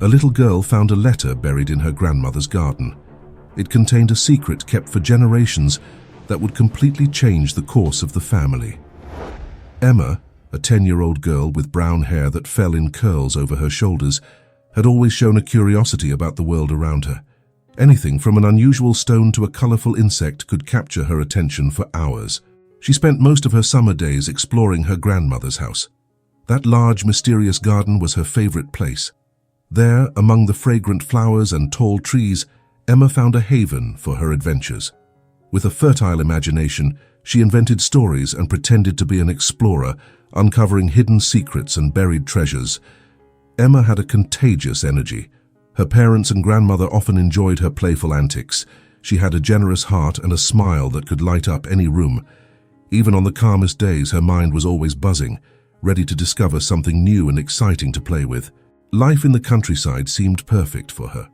A little girl found a letter buried in her grandmother's garden. It contained a secret kept for generations that would completely change the course of the family. Emma, a 10-year-old girl with brown hair that fell in curls over her shoulders, had always shown a curiosity about the world around her. Anything from an unusual stone to a colorful insect could capture her attention for hours. She spent most of her summer days exploring her grandmother's house. That large, mysterious garden was her favorite place. There, among the fragrant flowers and tall trees, Emma found a haven for her adventures. With a fertile imagination, she invented stories and pretended to be an explorer, uncovering hidden secrets and buried treasures. Emma had a contagious energy. Her parents and grandmother often enjoyed her playful antics. She had a generous heart and a smile that could light up any room. Even on the calmest days, her mind was always buzzing, ready to discover something new and exciting to play with. Life in the countryside seemed perfect for her.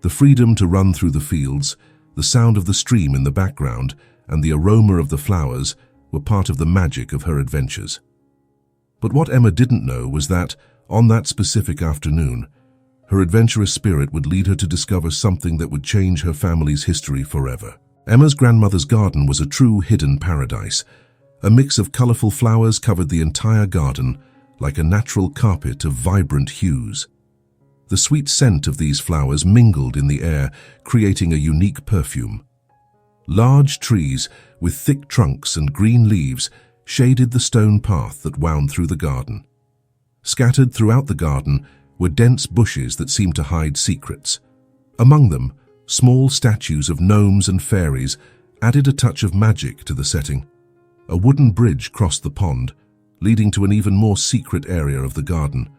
The freedom to run through the fields, the sound of the stream in the background, and the aroma of the flowers were part of the magic of her adventures. But what Emma didn't know was that, on that specific afternoon, her adventurous spirit would lead her to discover something that would change her family's history forever. Emma's grandmother's garden was a true hidden paradise. A mix of colorful flowers covered the entire garden, like a natural carpet of vibrant hues. The sweet scent of these flowers mingled in the air, creating a unique perfume. Large trees with thick trunks and green leaves shaded the stone path that wound through the garden. Scattered throughout the garden were dense bushes that seemed to hide secrets. Among them, small statues of gnomes and fairies added a touch of magic to the setting. A wooden bridge crossed the pond, leading to an even more secret area of the garden.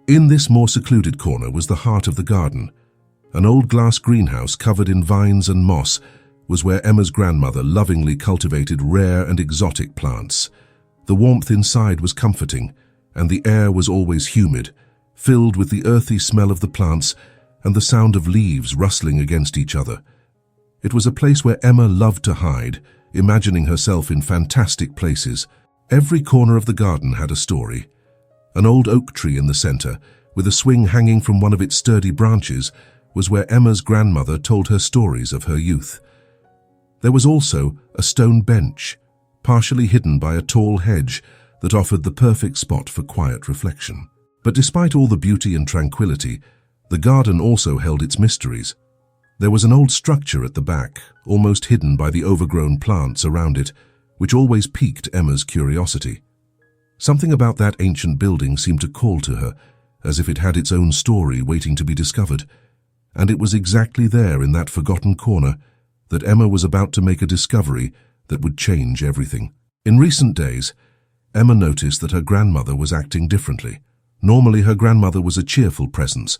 In this more secluded corner was the heart of the garden. An old glass greenhouse covered in vines and moss was where Emma's grandmother lovingly cultivated rare and exotic plants. The warmth inside was comforting, and the air was always humid, filled with the earthy smell of the plants and the sound of leaves rustling against each other. It was a place where Emma loved to hide, imagining herself in fantastic places. Every corner of the garden had a story. An old oak tree in the center, with a swing hanging from one of its sturdy branches, was where Emma's grandmother told her stories of her youth. There was also a stone bench, partially hidden by a tall hedge that offered the perfect spot for quiet reflection. But despite all the beauty and tranquility, the garden also held its mysteries. There was an old structure at the back, almost hidden by the overgrown plants around it, which always piqued Emma's curiosity. Something about that ancient building seemed to call to her, as if it had its own story waiting to be discovered. And it was exactly there in that forgotten corner that Emma was about to make a discovery that would change everything. In recent days, Emma noticed that her grandmother was acting differently. Normally, her grandmother was a cheerful presence,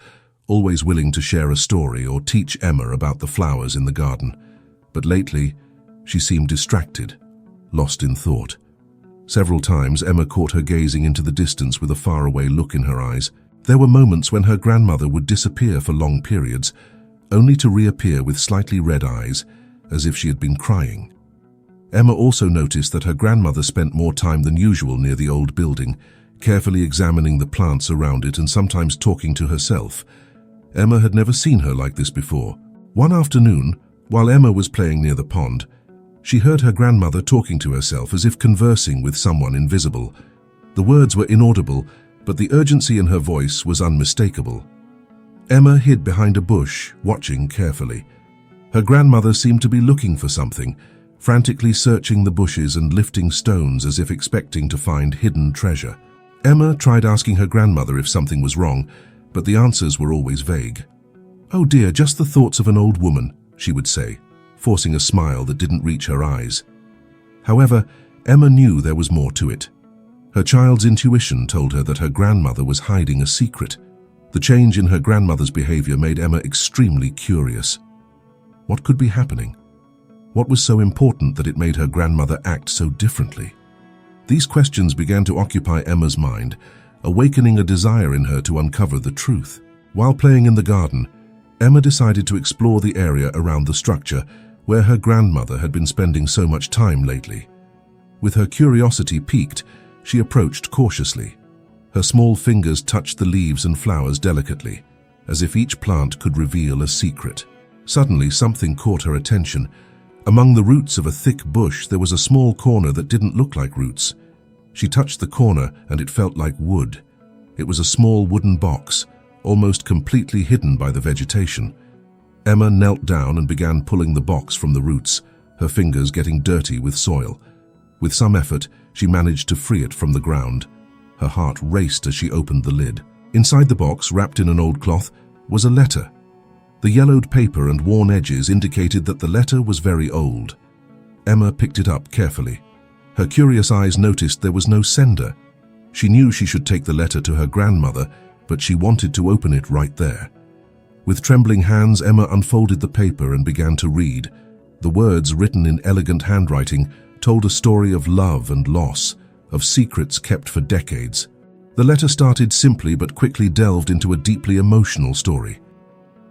always willing to share a story or teach Emma about the flowers in the garden. But lately, she seemed distracted, lost in thought. Several times, Emma caught her gazing into the distance with a faraway look in her eyes. There were moments when her grandmother would disappear for long periods, only to reappear with slightly red eyes, as if she had been crying. Emma also noticed that her grandmother spent more time than usual near the old building, carefully examining the plants around it and sometimes talking to herself. Emma had never seen her like this before. One afternoon, while Emma was playing near the pond, she heard her grandmother talking to herself as if conversing with someone invisible. The words were inaudible, but the urgency in her voice was unmistakable. Emma hid behind a bush, watching carefully. Her grandmother seemed to be looking for something, frantically searching the bushes and lifting stones as if expecting to find hidden treasure. Emma tried asking her grandmother if something was wrong, but the answers were always vague. "Oh dear, just the thoughts of an old woman," she would say, forcing a smile that didn't reach her eyes. However, Emma knew there was more to it. Her child's intuition told her that her grandmother was hiding a secret. The change in her grandmother's behavior made Emma extremely curious. What could be happening? What was so important that it made her grandmother act so differently? These questions began to occupy Emma's mind, awakening a desire in her to uncover the truth. While playing in the garden, Emma decided to explore the area around the structure where her grandmother had been spending so much time lately. With her curiosity piqued, she approached cautiously. Her small fingers touched the leaves and flowers delicately. as if each plant could reveal a secret. Suddenly, something caught her attention. Among the roots of a thick bush, there was a small corner that didn't look like roots. She touched the corner, and it felt like wood. It was a small wooden box, almost completely hidden by the vegetation. Emma knelt down and began pulling the box from the roots, her fingers getting dirty with soil. With some effort, she managed to free it from the ground. Her heart raced as she opened the lid. Inside the box, wrapped in an old cloth, was a letter. The yellowed paper and worn edges indicated that the letter was very old. Emma picked it up carefully. Her curious eyes noticed there was no sender. She knew she should take the letter to her grandmother, but she wanted to open it right there. With trembling hands, Emma unfolded the paper and began to read. The words, written in elegant handwriting, told a story of love and loss, of secrets kept for decades. The letter started simply but quickly delved into a deeply emotional story.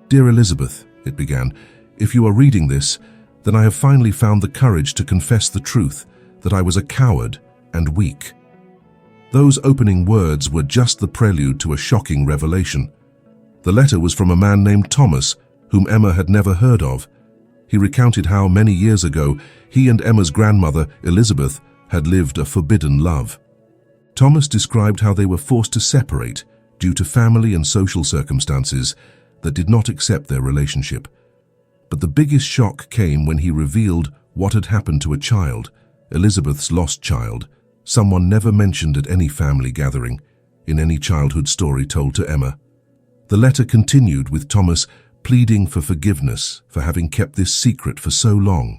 "Dear Elizabeth," it began, "if you are reading this, then I have finally found the courage to confess the truth, that I was a coward and weak." Those opening words were just the prelude to a shocking revelation. The letter was from a man named Thomas, whom Emma had never heard of. He recounted how many years ago he and Emma's grandmother, Elizabeth, had lived a forbidden love. Thomas described how they were forced to separate due to family and social circumstances that did not accept their relationship. But the biggest shock came when he revealed what had happened to a child, Elizabeth's lost child, someone never mentioned at any family gathering, in any childhood story told to Emma. The letter continued with Thomas pleading for forgiveness for having kept this secret for so long.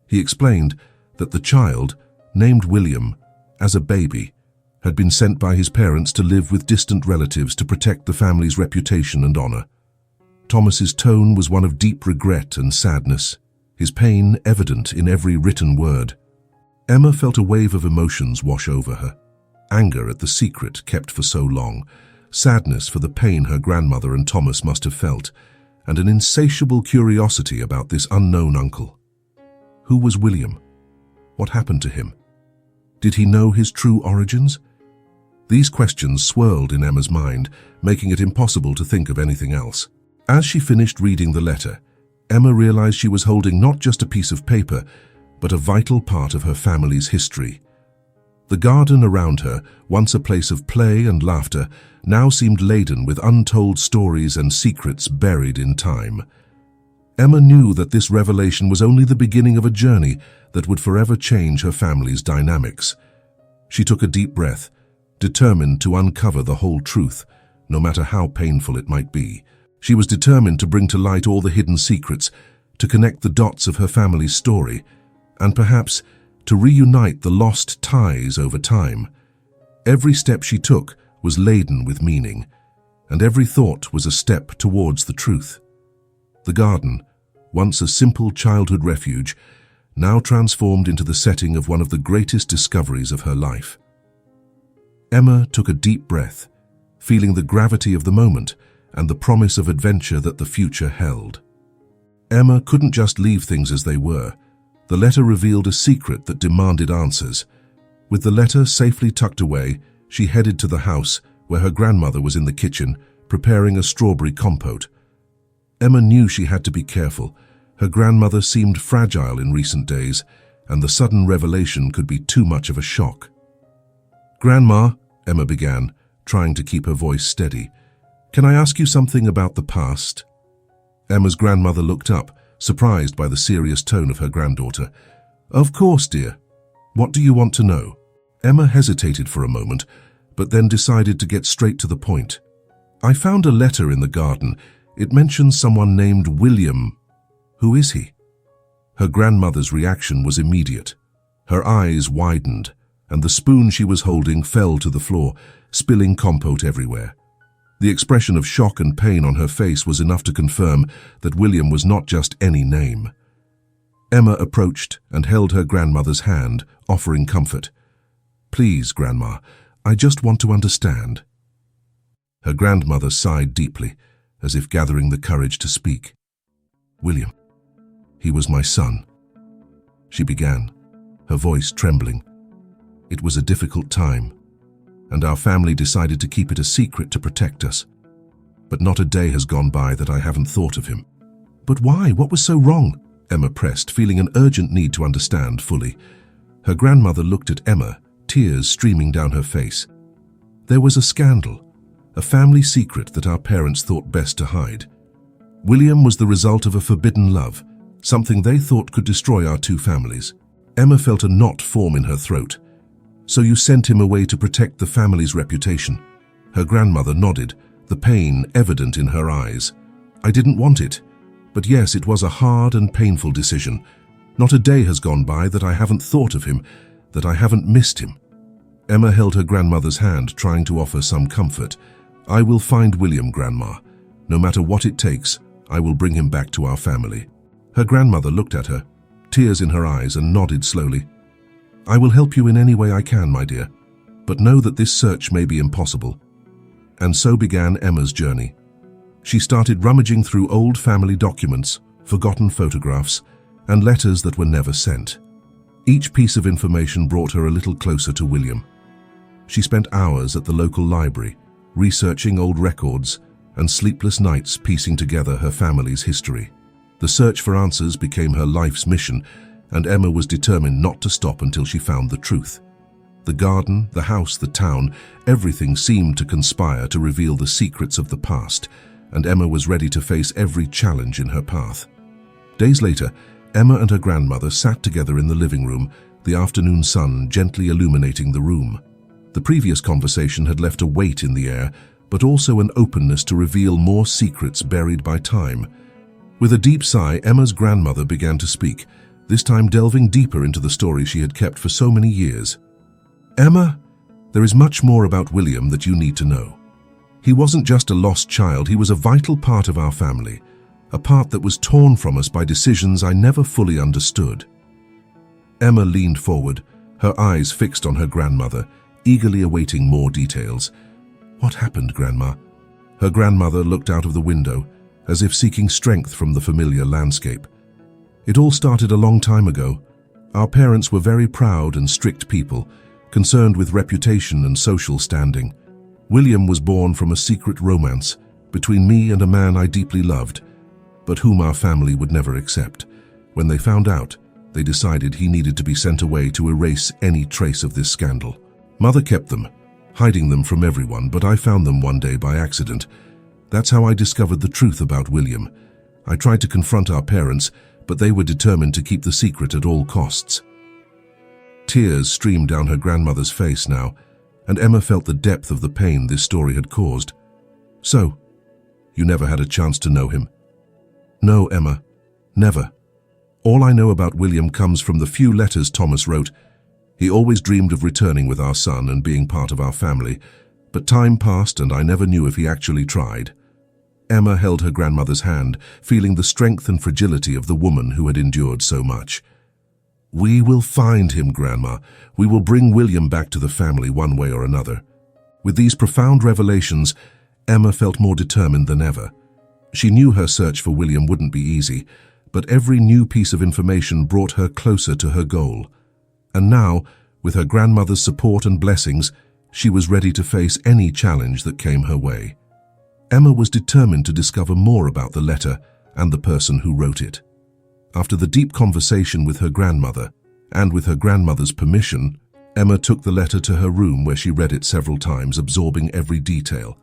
He explained that the child, named William, as a baby, had been sent by his parents to live with distant relatives to protect the family's reputation and honor. Thomas's tone was one of deep regret and sadness, his pain evident in every written word. Emma felt a wave of emotions wash over her. Anger at the secret kept for so long, sadness for the pain her grandmother and Thomas must have felt, and an insatiable curiosity about this unknown uncle. Who was William? What happened to him? Did he know his true origins? These questions swirled in Emma's mind, making it impossible to think of anything else. As she finished reading the letter, Emma realized she was holding not just a piece of paper, but a vital part of her family's history. The garden around her, once a place of play and laughter, now seemed laden with untold stories and secrets buried in time. Emma knew that this revelation was only the beginning of a journey that would forever change her family's dynamics. She took a deep breath, determined to uncover the whole truth, no matter how painful it might be. She was determined to bring to light all the hidden secrets, to connect the dots of her family's story, and perhaps to reunite the lost ties over time. Every step she took was laden with meaning, and every thought was a step towards the truth. The garden, once a simple childhood refuge, now transformed into the setting of one of the greatest discoveries of her life. Emma took a deep breath, feeling the gravity of the moment and the promise of adventure that the future held. Emma couldn't just leave things as they were. The letter revealed a secret that demanded answers. With the letter safely tucked away, she headed to the house where her grandmother was in the kitchen, preparing a strawberry compote. Emma knew she had to be careful. Her grandmother seemed fragile in recent days, and the sudden revelation could be too much of a shock. "Grandma," Emma began, trying to keep her voice steady, "can I ask you something about the past?" Emma's grandmother looked up, surprised by the serious tone of her granddaughter. "Of course, dear. What do you want to know?" Emma hesitated for a moment, but then decided to get straight to the point. "I found a letter in the garden. It mentions someone named William. Who is he?" Her grandmother's reaction was immediate. Her eyes widened, and the spoon she was holding fell to the floor, spilling compote everywhere. The expression of shock and pain on her face was enough to confirm that William was not just any name. Emma approached and held her grandmother's hand, offering comfort. "Please, Grandma, I just want to understand." Her grandmother sighed deeply, as if gathering the courage to speak. "William, he was my son," she began, her voice trembling. "It was a difficult time, and our family decided to keep it a secret to protect us. but not a day has gone by that I haven't thought of him." "But why? What was so wrong?" Emma pressed, feeling an urgent need to understand fully. Her grandmother looked at Emma, tears streaming down her face. "There was a scandal, a family secret that our parents thought best to hide. William was the result of a forbidden love, something they thought could destroy our two families." Emma felt a knot form in her throat. "So you sent him away to protect the family's reputation?" Her grandmother nodded, the pain evident in her eyes. "I didn't want it. But yes, it was a hard and painful decision. Not a day has gone by that I haven't thought of him, that I haven't missed him." Emma held her grandmother's hand, trying to offer some comfort. "I will find William, Grandma. No matter what it takes, I will bring him back to our family." Her grandmother looked at her, tears in her eyes, and nodded slowly. "I will help you in any way I can, my dear, but know that this search may be impossible." And so began Emma's journey. She started rummaging through old family documents, forgotten photographs, and letters that were never sent. Each piece of information brought her a little closer to William. She spent hours at the local library, researching old records, and sleepless nights piecing together her family's history. The search for answers became her life's mission, and Emma was determined not to stop until she found the truth. The garden, the house, the town, everything seemed to conspire to reveal the secrets of the past, and Emma was ready to face every challenge in her path. Days later, Emma and her grandmother sat together in the living room, the afternoon sun gently illuminating the room. The previous conversation had left a weight in the air, but also an openness to reveal more secrets buried by time. With a deep sigh, Emma's grandmother began to speak, this time delving deeper into the story she had kept for so many years. "Emma, there is much more about William that you need to know. He wasn't just a lost child, he was a vital part of our family, a part that was torn from us by decisions I never fully understood." Emma leaned forward, her eyes fixed on her grandmother, eagerly awaiting more details. "What happened, Grandma?" Her grandmother looked out of the window, as if seeking strength from the familiar landscape. "It all started a long time ago. Our parents were very proud and strict people, concerned with reputation and social standing. William was born from a secret romance between me and a man I deeply loved, but whom our family would never accept. When they found out, they decided he needed to be sent away to erase any trace of this scandal. Mother kept them, hiding them from everyone, but I found them one day by accident. That's how I discovered the truth about William. I tried to confront our parents, but they were determined to keep the secret at all costs." Tears streamed down her grandmother's face now, and Emma felt the depth of the pain this story had caused. "So, you never had a chance to know him?" "No, Emma, never. All I know about William comes from the few letters Thomas wrote. He always dreamed of returning with our son and being part of our family, but time passed and I never knew if he actually tried." Emma held her grandmother's hand, feeling the strength and fragility of the woman who had endured so much. "We will find him, Grandma. We will bring William back to the family one way or another." With these profound revelations, Emma felt more determined than ever. She knew her search for William wouldn't be easy, but every new piece of information brought her closer to her goal. And now, with her grandmother's support and blessings, she was ready to face any challenge that came her way. Emma was determined to discover more about the letter and the person who wrote it. After the deep conversation with her grandmother, and with her grandmother's permission, Emma took the letter to her room where she read it several times, absorbing every detail.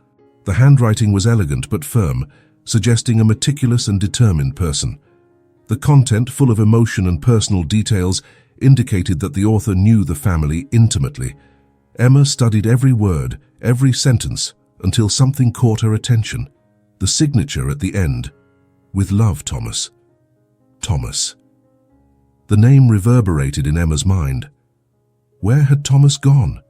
The handwriting was elegant but firm, suggesting a meticulous and determined person. The content, full of emotion and personal details, indicated that the author knew the family intimately. Emma studied every word, every sentence, until something caught her attention. The signature at the end, "With love, Thomas." Thomas. The name reverberated in Emma's mind. Where had Thomas gone?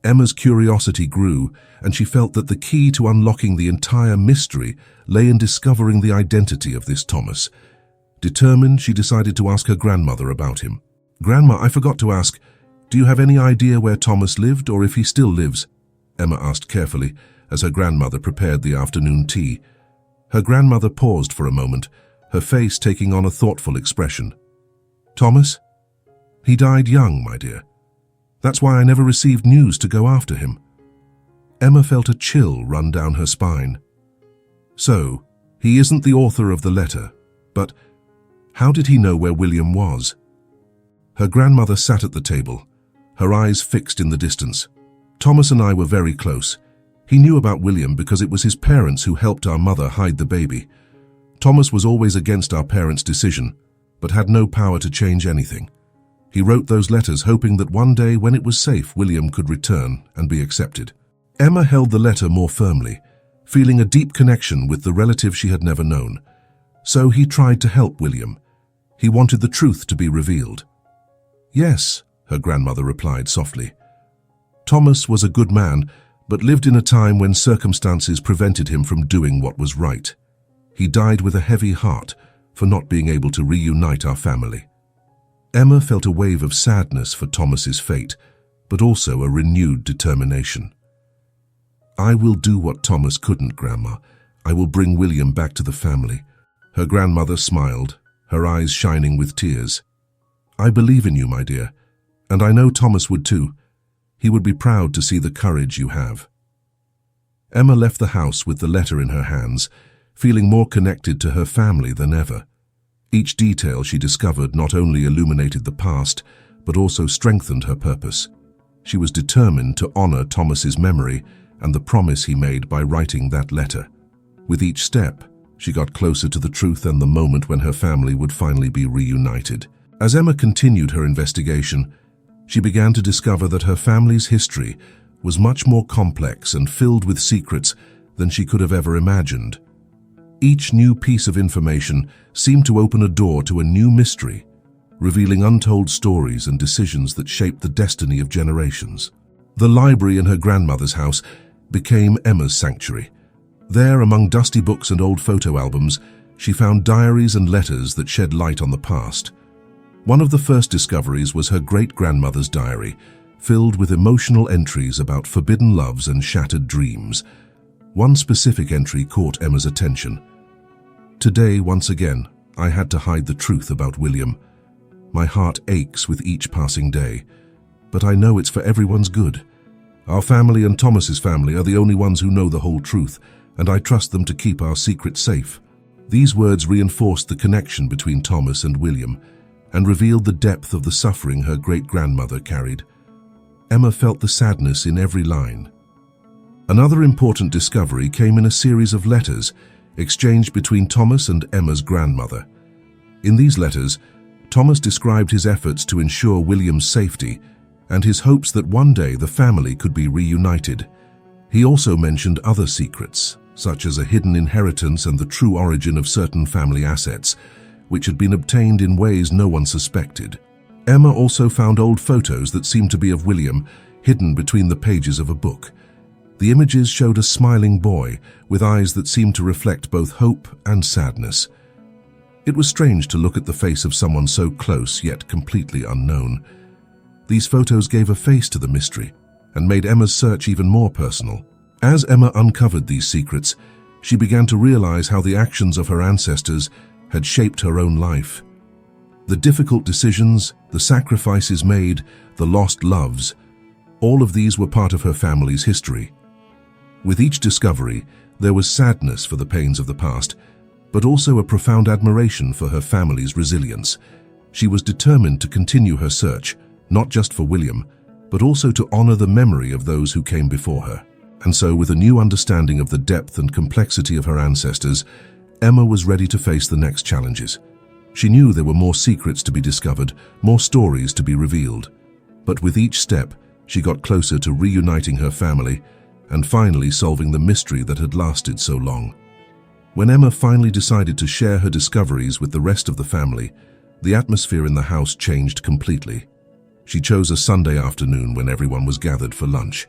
Emma's curiosity grew, and she felt that the key to unlocking the entire mystery lay in discovering the identity of this Thomas. Determined, she decided to ask her grandmother about him. "Grandma, I forgot to ask, do you have any idea where Thomas lived or if he still lives?" Emma asked carefully as her grandmother prepared the afternoon tea. Her grandmother paused for a moment, her face taking on a thoughtful expression. "Thomas? He died young, my dear. That's why I never received news to go after him." Emma felt a chill run down her spine. So, he isn't the author of the letter, but how did he know where William was? Her grandmother sat at the table, her eyes fixed in the distance. Thomas and I were very close. He knew about William because it was his parents who helped our mother hide the baby. Thomas was always against our parents' decision, but had no power to change anything. He wrote those letters hoping that one day when it was safe, William could return and be accepted. Emma held the letter more firmly, feeling a deep connection with the relative she had never known. So he tried to help William. He wanted the truth to be revealed. "Yes," her grandmother replied softly. Thomas was a good man, but lived in a time when circumstances prevented him from doing what was right. He died with a heavy heart for not being able to reunite our family. Emma felt a wave of sadness for Thomas's fate, but also a renewed determination. "I will do what Thomas couldn't, Grandma. I will bring William back to the family." Her grandmother smiled, her eyes shining with tears. "I believe in you, my dear, and I know Thomas would too. He would be proud to see the courage you have." Emma left the house with the letter in her hands, feeling more connected to her family than ever. Each detail she discovered not only illuminated the past, but also strengthened her purpose. She was determined to honor Thomas's memory and the promise he made by writing that letter. With each step, she got closer to the truth and the moment when her family would finally be reunited. As Emma continued her investigation, she began to discover that her family's history was much more complex and filled with secrets than she could have ever imagined. Each new piece of information seemed to open a door to a new mystery, revealing untold stories and decisions that shaped the destiny of generations. The library in her grandmother's house became Emma's sanctuary. There, among dusty books and old photo albums, she found diaries and letters that shed light on the past. One of the first discoveries was her great-grandmother's diary, filled with emotional entries about forbidden loves and shattered dreams. One specific entry caught Emma's attention. "Today, once again, I had to hide the truth about William. My heart aches with each passing day, but I know it's for everyone's good. Our family and Thomas's family are the only ones who know the whole truth, and I trust them to keep our secret safe." These words reinforced the connection between Thomas and William and revealed the depth of the suffering her great-grandmother carried. Emma felt the sadness in every line. Another important discovery came in a series of letters exchanged between Thomas and Emma's grandmother. In these letters, Thomas described his efforts to ensure William's safety and his hopes that one day the family could be reunited. He also mentioned other secrets, such as a hidden inheritance and the true origin of certain family assets, which had been obtained in ways no one suspected. Emma also found old photos that seemed to be of William, hidden between the pages of a book. The images showed a smiling boy with eyes that seemed to reflect both hope and sadness. It was strange to look at the face of someone so close yet completely unknown. These photos gave a face to the mystery and made Emma's search even more personal. As Emma uncovered these secrets, she began to realize how the actions of her ancestors had shaped her own life. The difficult decisions, the sacrifices made, the lost loves, all of these were part of her family's history. With each discovery, there was sadness for the pains of the past, but also a profound admiration for her family's resilience. She was determined to continue her search, not just for William, but also to honor the memory of those who came before her. And so, with a new understanding of the depth and complexity of her ancestors, Emma was ready to face the next challenges. She knew there were more secrets to be discovered, more stories to be revealed. But with each step, she got closer to reuniting her family and finally solving the mystery that had lasted so long. When Emma finally decided to share her discoveries with the rest of the family, the atmosphere in the house changed completely. She chose a Sunday afternoon when everyone was gathered for lunch.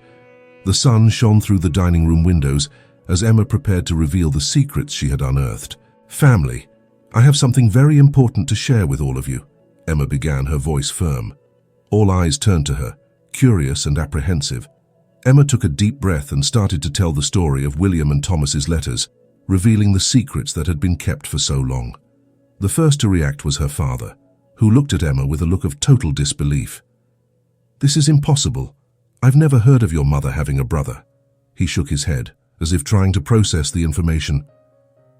The sun shone through the dining room windows as Emma prepared to reveal the secrets she had unearthed. "Family, I have something very important to share with all of you," Emma began, her voice firm. All eyes turned to her, curious and apprehensive. Emma took a deep breath and started to tell the story of William and Thomas's letters, revealing the secrets that had been kept for so long. The first to react was her father, who looked at Emma with a look of total disbelief. "This is impossible. I've never heard of your mother having a brother." He shook his head, as if trying to process the information.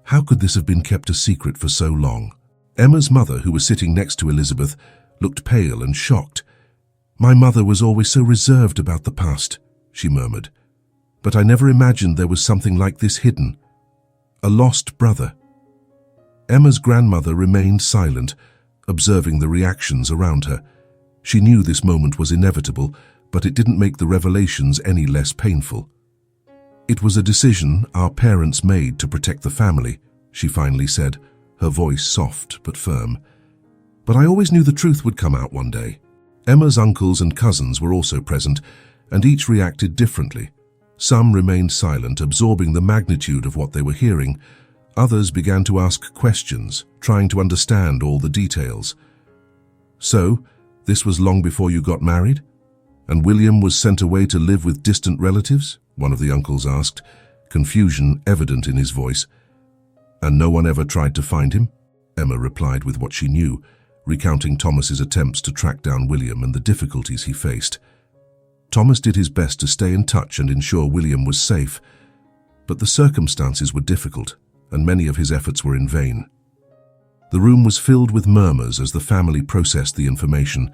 How could this have been kept a secret for so long? Emma's mother, who was sitting next to Elizabeth, looked pale and shocked. "My mother was always so reserved about the past," she murmured. "But I never imagined there was something like this hidden. A lost brother." Emma's grandmother remained silent, observing the reactions around her. She knew this moment was inevitable, but it didn't make the revelations any less painful. "It was a decision our parents made to protect the family," she finally said, her voice soft but firm. "But I always knew the truth would come out one day." Emma's uncles and cousins were also present, and each reacted differently. Some remained silent, absorbing the magnitude of what they were hearing. Others began to ask questions, trying to understand all the details. "So, this was long before you got married? And William was sent away to live with distant relatives?" one of the uncles asked, confusion evident in his voice. "And no one ever tried to find him?" Emma replied with what she knew, recounting Thomas's attempts to track down William and the difficulties he faced. Thomas did his best to stay in touch and ensure William was safe, but the circumstances were difficult, and many of his efforts were in vain. The room was filled with murmurs as the family processed the information.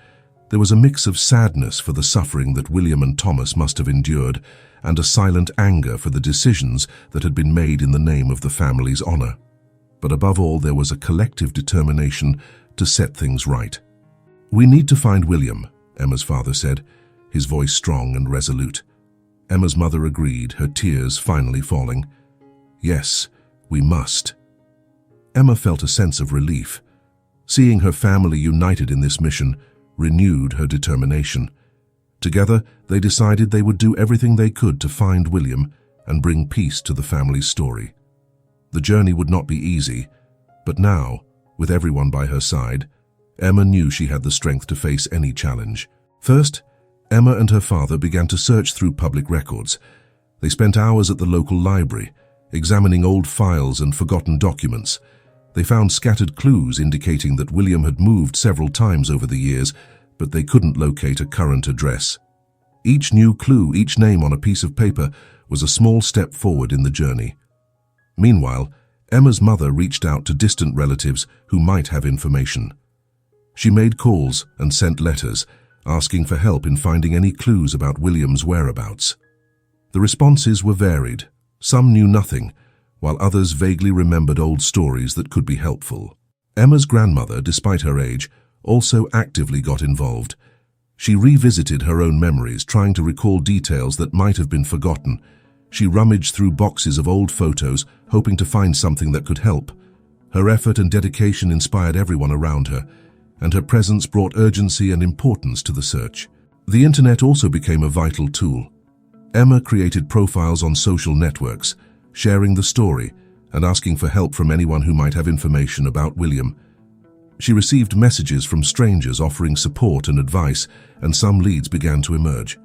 There was a mix of sadness for the suffering that William and Thomas must have endured, and a silent anger for the decisions that had been made in the name of the family's honor. But above all, there was a collective determination to set things right. "We need to find William," Emma's father said, his voice strong and resolute. Emma's mother agreed, her tears finally falling. "Yes, we must." Emma felt a sense of relief. Seeing her family united in this mission renewed her determination. Together, they decided they would do everything they could to find William and bring peace to the family's story. The journey would not be easy, but now, with everyone by her side, Emma knew she had the strength to face any challenge. First, Emma and her father began to search through public records. They spent hours at the local library, examining old files and forgotten documents. They found scattered clues indicating that William had moved several times over the years, but they couldn't locate a current address. Each new clue, each name on a piece of paper, was a small step forward in the journey. Meanwhile, Emma's mother reached out to distant relatives who might have information. She made calls and sent letters, asking for help in finding any clues about William's whereabouts. The responses were varied. Some knew nothing, while others vaguely remembered old stories that could be helpful. Emma's grandmother, despite her age, also actively got involved. She revisited her own memories, trying to recall details that might have been forgotten. She rummaged through boxes of old photos, hoping to find something that could help. Her effort and dedication inspired everyone around her, and her presence brought urgency and importance to the search. The internet also became a vital tool. Emma created profiles on social networks, sharing the story and asking for help from anyone who might have information about William. She received messages from strangers offering support and advice, and some leads began to emerge.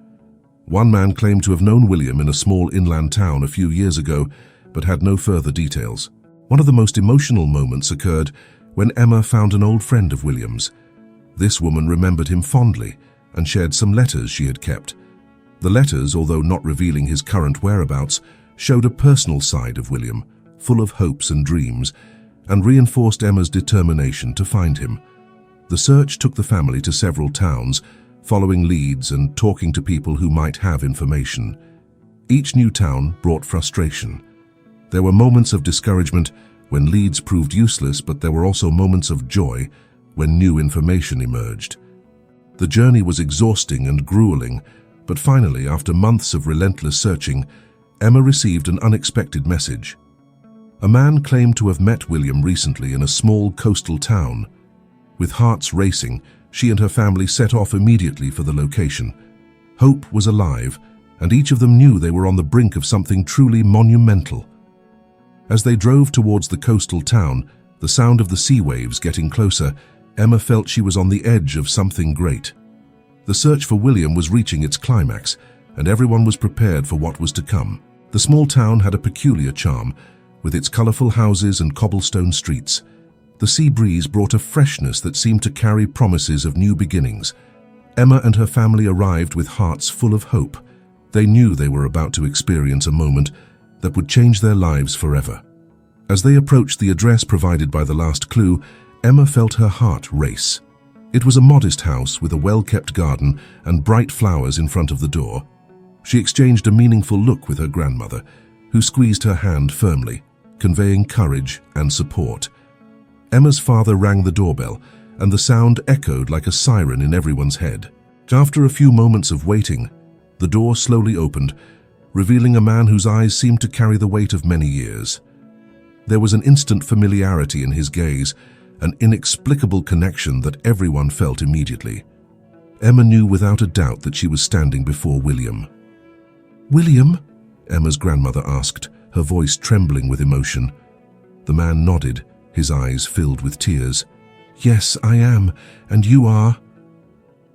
One man claimed to have known William in a small inland town a few years ago, but had no further details. One of the most emotional moments occurred when Emma found an old friend of William's. This woman remembered him fondly and shared some letters she had kept. The letters, although not revealing his current whereabouts, showed a personal side of William, full of hopes and dreams, and reinforced Emma's determination to find him. The search took the family to several towns, following leads and talking to people who might have information. Each new town brought frustration. There were moments of discouragement when leads proved useless, but there were also moments of joy when new information emerged. The journey was exhausting and grueling, but finally, after months of relentless searching, Emma received an unexpected message. A man claimed to have met William recently in a small coastal town. With hearts racing, she and her family set off immediately for the location. Hope was alive, and each of them knew they were on the brink of something truly monumental. As they drove towards the coastal town, the sound of the sea waves getting closer, Emma felt she was on the edge of something great. The search for William was reaching its climax, and everyone was prepared for what was to come. The small town had a peculiar charm, with its colorful houses and cobblestone streets. The sea breeze brought a freshness that seemed to carry promises of new beginnings. Emma and her family arrived with hearts full of hope. They knew they were about to experience a moment that would change their lives forever. As they approached the address provided by the last clue, Emma felt her heart race. It was a modest house with a well-kept garden and bright flowers in front of the door. She exchanged a meaningful look with her grandmother, who squeezed her hand firmly, conveying courage and support. Emma's father rang the doorbell, and the sound echoed like a siren in everyone's head. After a few moments of waiting, the door slowly opened, revealing a man whose eyes seemed to carry the weight of many years. There was an instant familiarity in his gaze, an inexplicable connection that everyone felt immediately. Emma knew without a doubt that she was standing before William. "William?" Emma's grandmother asked, her voice trembling with emotion. The man nodded, his eyes filled with tears. "Yes, I am, and you are?"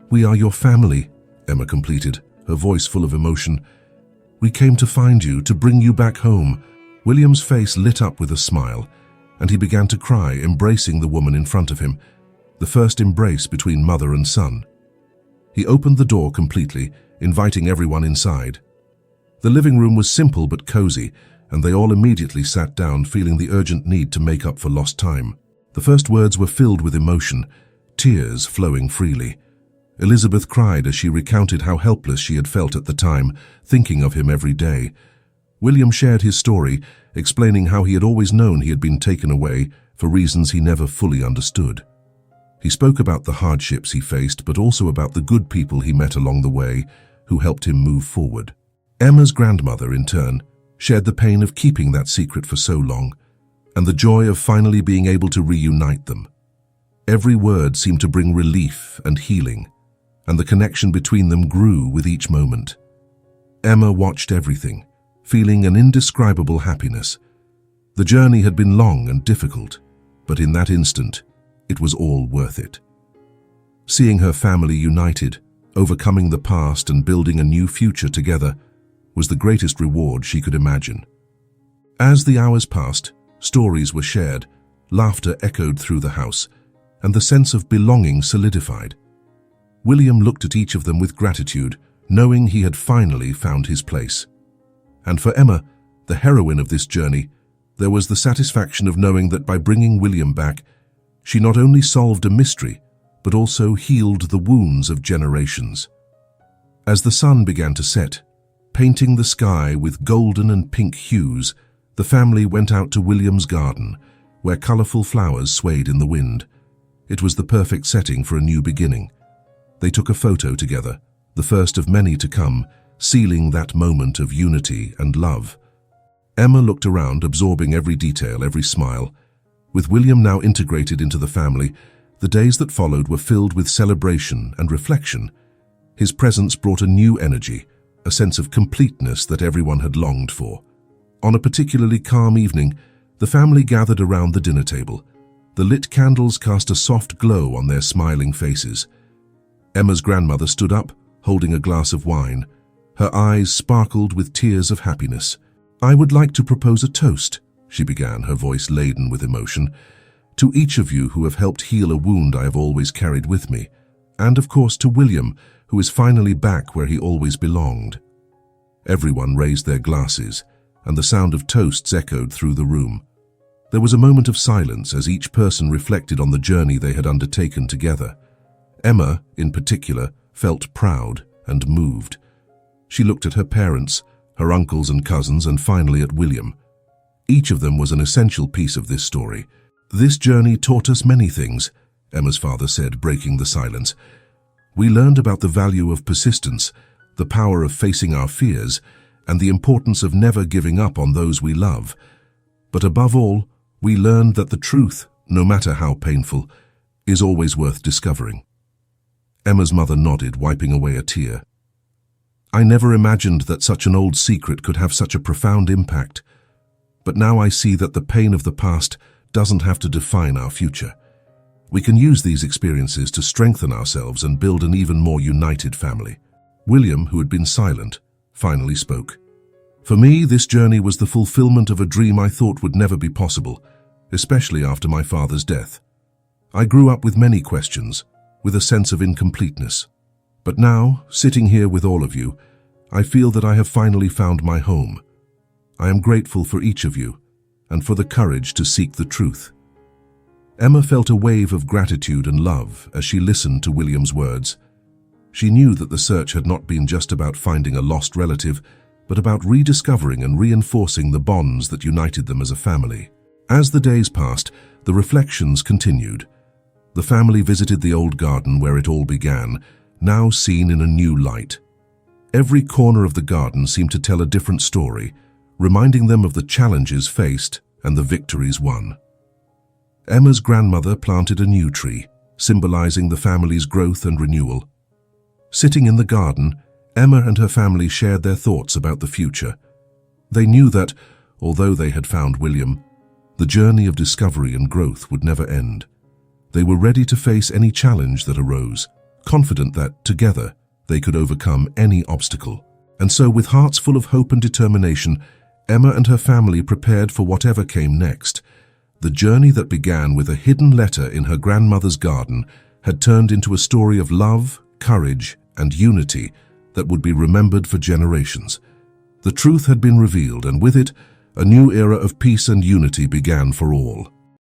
"We are your family," Emma completed, her voice full of emotion. "We came to find you, to bring you back home." William's face lit up with a smile, and he began to cry, embracing the woman in front of him, the first embrace between mother and son. He opened the door completely, inviting everyone inside. The living room was simple but cozy, and they all immediately sat down, feeling the urgent need to make up for lost time. The first words were filled with emotion, tears flowing freely. Elizabeth cried as she recounted how helpless she had felt at the time, thinking of him every day. William shared his story, explaining how he had always known he had been taken away for reasons he never fully understood. He spoke about the hardships he faced, but also about the good people he met along the way who helped him move forward. Emma's grandmother, in turn, shared the pain of keeping that secret for so long, and the joy of finally being able to reunite them. Every word seemed to bring relief and healing, and the connection between them grew with each moment. Emma watched everything, feeling an indescribable happiness. The journey had been long and difficult, but in that instant, it was all worth it. Seeing her family united, overcoming the past and building a new future together, was the greatest reward she could imagine. As the hours passed, stories were shared, laughter echoed through the house, and the sense of belonging solidified. William looked at each of them with gratitude, knowing he had finally found his place. And for Emma, the heroine of this journey, there was the satisfaction of knowing that by bringing William back, she not only solved a mystery, but also healed the wounds of generations. As the sun began to set, painting the sky with golden and pink hues, the family went out to William's garden, where colorful flowers swayed in the wind. It was the perfect setting for a new beginning. They took a photo together, the first of many to come, sealing that moment of unity and love. Emma looked around, absorbing every detail, every smile. With William now integrated into the family, the days that followed were filled with celebration and reflection. His presence brought a new energy, a sense of completeness that everyone had longed for. On a particularly calm evening, the family gathered around the dinner table. The lit candles cast a soft glow on their smiling faces. Emma's grandmother stood up, holding a glass of wine. Her eyes sparkled with tears of happiness. "I would like to propose a toast," she began, her voice laden with emotion, "to each of you who have helped heal a wound I have always carried with me, and of course to William, who is finally back where he always belonged." Everyone raised their glasses, and the sound of toasts echoed through the room. There was a moment of silence as each person reflected on the journey they had undertaken together. Emma, in particular, felt proud and moved. She looked at her parents, her uncles and cousins, and finally at William. Each of them was an essential piece of this story. "This journey taught us many things," Emma's father said, breaking the silence. "We learned about the value of persistence, the power of facing our fears, and the importance of never giving up on those we love. But above all, we learned that the truth, no matter how painful, is always worth discovering." Emma's mother nodded, wiping away a tear. "I never imagined that such an old secret could have such a profound impact. But now I see that the pain of the past doesn't have to define our future. We can use these experiences to strengthen ourselves and build an even more united family." William, who had been silent, finally spoke. "For me, this journey was the fulfillment of a dream I thought would never be possible, especially after my father's death. I grew up with many questions, with a sense of incompleteness. But now, sitting here with all of you, I feel that I have finally found my home. I am grateful for each of you, and for the courage to seek the truth. Emma felt a wave of gratitude and love as she listened to William's words. She knew that the search had not been just about finding a lost relative, but about rediscovering and reinforcing the bonds that united them as a family. As the days passed, the reflections continued. The family visited the old garden where it all began, now seen in a new light. Every corner of the garden seemed to tell a different story, reminding them of the challenges faced and the victories won. Emma's grandmother planted a new tree, symbolizing the family's growth and renewal. Sitting in the garden, Emma and her family shared their thoughts about the future. They knew that, although they had found William, the journey of discovery and growth would never end. They were ready to face any challenge that arose, confident that, together, they could overcome any obstacle. And so, with hearts full of hope and determination, Emma and her family prepared for whatever came next. The journey that began with a hidden letter in her grandmother's garden had turned into a story of love, courage, and unity that would be remembered for generations. The truth had been revealed, and with it, a new era of peace and unity began for all.